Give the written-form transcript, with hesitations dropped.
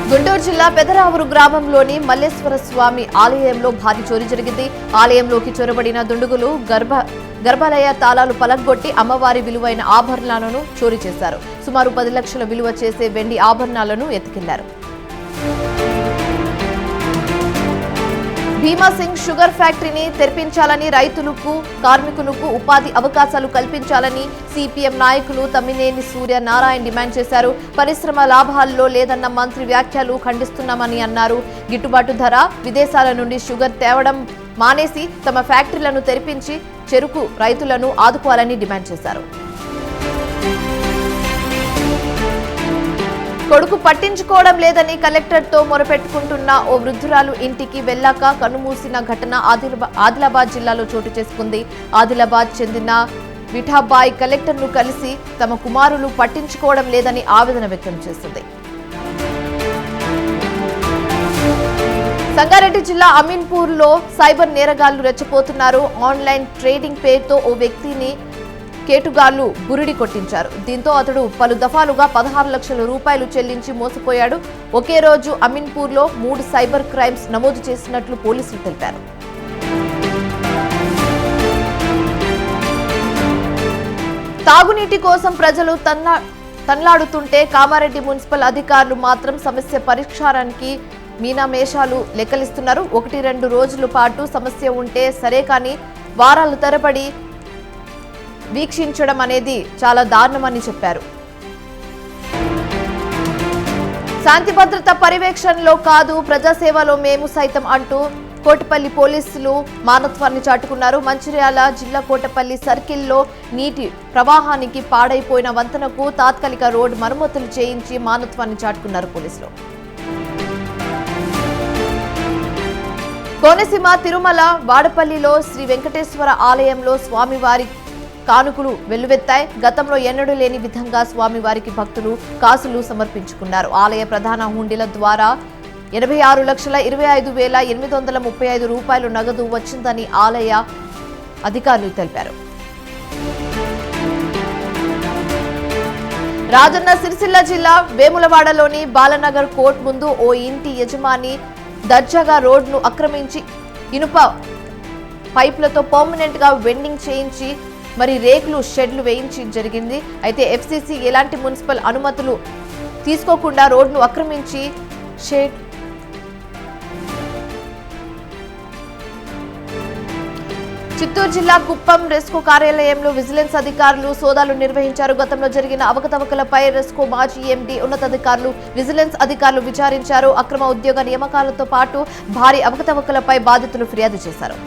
గుంటూరు జిల్లా పెదరావూరు గ్రామంలోని మల్లేశ్వర స్వామి ఆలయంలో భారీ చోరీ జరిగింది. ఆలయంలోకి చొరబడిన దుండగులు గర్భాలయ తాళాలు పలగొట్టి అమ్మవారి విలువైన ఆభరణాలను చోరీ చేశారు. సుమారు 10 లక్షల విలువ చేసే వెండి ఆభరణాలను ఎత్తుకెళ్లారు. భీమాసింగ్ షుగర్ ఫ్యాక్టరీని తెరిపించాలని, రైతులకు కార్మికులకు ఉపాధి అవకాశాలు కల్పించాలని సిపిఎం నాయకులు తమ్మినేని సూర్యనారాయణ డిమాండ్ చేశారు. పరిశ్రమ లాభాల్లో లేదన్న మంత్రి వ్యాఖ్యలు ఖండిస్తున్నామని అన్నారు. గిట్టుబాటు ధర, విదేశాల నుండి షుగర్ తేవడం మానేసి తమ ఫ్యాక్టరీలను తెరిపించి చెరుకు రైతులను ఆదుకోవాలని డిమాండ్ చేశారు. కొడుకు పట్టించుకోవడం లేదని కలెక్టర్తో మొరపెట్టుకుంటున్న ఓ వృద్ధురాలు ఇంటికి వెళ్లాక కన్నుమూసిన ఘటన ఆదిలాబాద్ జిల్లాలో చోటు చేసుకుంది. ఆదిలాబాద్ చెందిన విఠాబాయ్ కలెక్టర్ను కలిసి తమ కుమారులు పట్టించుకోవడం లేదని ఆవేదన వ్యక్తం చేసింది. సంగారెడ్డి జిల్లా అమీన్పూర్లో సైబర్ నేరగాళ్లు రెచ్చపోతున్నారు. ఆన్లైన్ ట్రేడింగ్ పేరుతో ఓ వ్యక్తిని కేటుగాళ్లు బురిడి కొట్టించారు. దీంతో అతడు పలు దఫాలుగా 16 లక్షల రూపాయలు చెల్లించి మోసపోయాడు. ఒకే రోజు అమీన్పూర్లో 3 సైబర్ క్రైమ్స్ నమోదు చేసినట్లు పోలీసులు తెలిపారు. తాగునీటి కోసం ప్రజలు తన్లాడుతుంటే కామారెడ్డి మున్సిపల్ అధికారులు మాత్రం సమస్య పరిష్కారానికి మీనామేషాలు లెక్కలిస్తున్నారు. 1-2 రోజుల పాటు సమస్య ఉంటే సరే, కానీ వారాల తరబడి వీక్షించడం అనేది చాలా దారుణమని చెప్పారు. శాంతి భద్రత పర్యవేక్షణలో కాదు, ప్రజాసేవలో మేము సైతం అంటూ కోటపల్లి పోలీసులు మానవత్వాన్ని చాటుకున్నారు. మంచిర్యాల జిల్లా కోటపల్లి సర్కిల్లో నీటి ప్రవాహానికి పాడైపోయిన వంతెనకు తాత్కాలిక రోడ్డు మరమ్మతులు చేయించి మానవత్వాన్ని చాటుకున్నారు పోలీసులు. కోనసీమ తిరుమల వాడపల్లిలో శ్రీ వెంకటేశ్వర ఆలయంలో స్వామివారి కానుకలు వెల్లువెత్తాయి. గతంలో ఎన్నడూ లేని విధంగా స్వామివారికి భక్తులు కాసులు సమర్పించుకున్నారు. ఆలయ ప్రధాన హుండీల ద్వారా 86,25,835 రూపాయలు నగదు వచ్చిందని ఆలయ అధికారులు తెలిపారు. రాజన్న సిరిసిల్ల జిల్లా వేములవాడలోని బాలనగర్ కోర్టు ముందు ఓ ఇంటి యజమాని దర్జాగా రోడ్డును ఆక్రమించి ఇనుప పైపులతో పర్మనెంట్ గా వెండింగ్ చేయించి మరి రేకులు షెడ్లు వేయించి జరిగింది. అయితే ఎఫ్సిసి ఎలాంటి మున్సిపల్ అనుమతులు తీసుకోకుండా రోడ్డును ఆక్రమించి షెడ్ చిత్తూరు జిల్లా కుప్పం రెస్కో కార్యాలయంలో విజిలెన్స్ అధికారులు సోదాలు నిర్వహించారు. గతంలో జరిగిన అవకతవకలపై రెస్కో మాజీ ఎండీ ఉన్నతాధికారులు విజిలెన్స్ అధికారులు విచారించారు. అక్రమ ఉద్యోగ నియామకాలతో పాటు భారీ అవకతవకలపై బాధితులు ఫిర్యాదు చేశారు.